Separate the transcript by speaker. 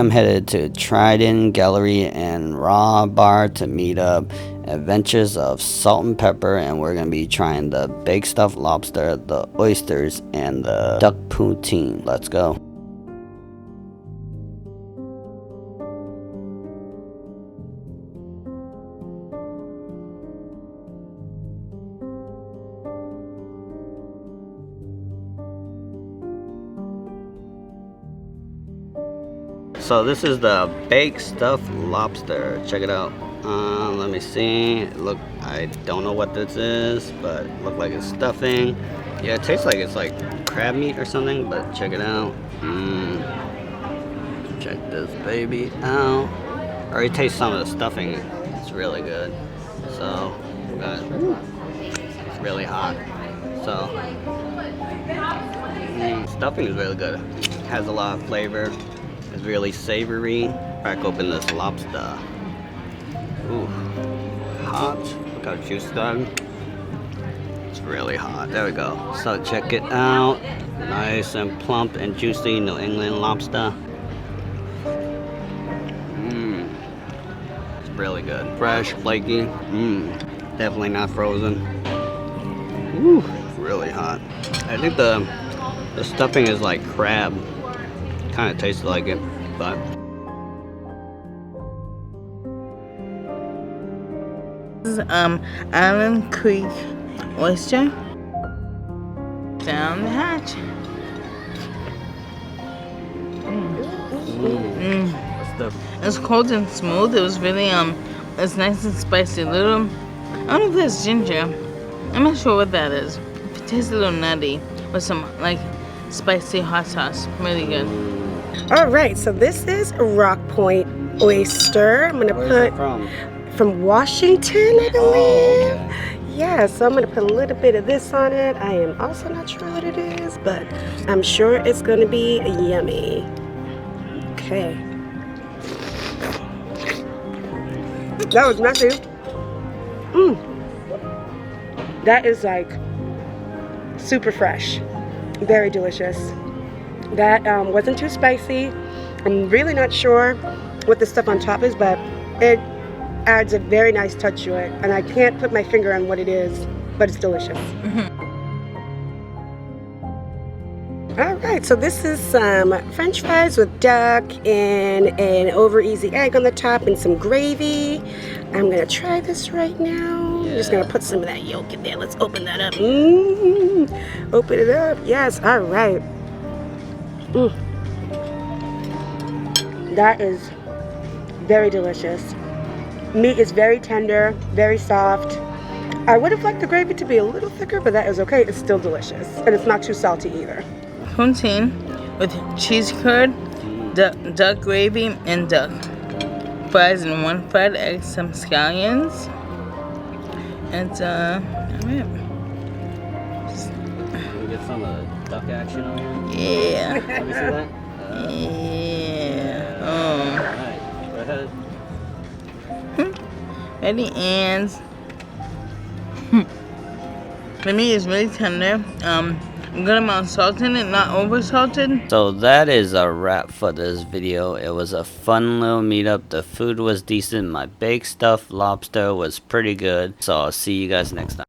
Speaker 1: I'm headed to Trident Gallery and Raw Bar to meet up Adventures of Salt and Pepper, and we're going to be trying the Baked Stuff Lobster, the Oysters, and the Duck Poutine. Let's go. So this is the Baked Stuff Lobster. Check it out. Let me see. Look, I don't know what this is, but it looks like it's stuffing. Yeah, it tastes like it's like crab meat or something, but check it out. Check this baby out. I already taste some of the stuffing. It's really good. So, it's really hot. So, stuffing is really good. It has a lot of flavor. It's really savory. Crack open this lobster. Ooh, hot. Look how juicy that is. It's really hot. There we go. So check it out. Nice and plump and juicy New England lobster. It's really good. Fresh, flaky. Definitely not frozen. Ooh, really hot. I think the stuffing is like crab. Kind of tastes like it, but
Speaker 2: this is Island Creek Oyster. Down the hatch. It's cold and smooth. It was really it's nice and spicy. I don't know if that's ginger. I'm not sure what that is. It tastes a little nutty with some like spicy hot sauce. Really good.
Speaker 3: All right, so this is Rock Point Oyster. I'm gonna put from Washington, I believe.
Speaker 1: Oh, okay.
Speaker 3: Yeah, so I'm gonna put a little bit of this on it. I am also not sure what it is, but I'm sure it's gonna be yummy. Okay. That was messy. That is like super fresh. Very delicious. That wasn't too spicy. I'm really not sure what the stuff on top is, but it adds a very nice touch to it. And I can't put my finger on what it is, but it's delicious. All right, so this is some French fries with duck and an over easy egg on the top and some gravy. I'm gonna try this right now. I'm just gonna put some of that yolk in there. Let's open that up. Open it up. Yes, all right. That is very delicious. Meat is very tender, very soft. I would have liked the gravy to be a little thicker, but that is okay. It's still delicious, and it's not too salty either.
Speaker 2: Poutine with cheese curd, duck gravy, and duck fries and one fried egg, some scallions, and alright.
Speaker 1: Can we get some of the duck action on here?
Speaker 2: Yeah.
Speaker 1: Let me see that.
Speaker 2: Yeah.
Speaker 1: Alright, go ahead.
Speaker 2: Ready, and the meat is really tender. Good amount of salt in it, not over salted.
Speaker 1: So that is a wrap for this video. It was a fun little meetup. The food was decent. My baked stuff lobster was pretty good. So I'll see you guys next time.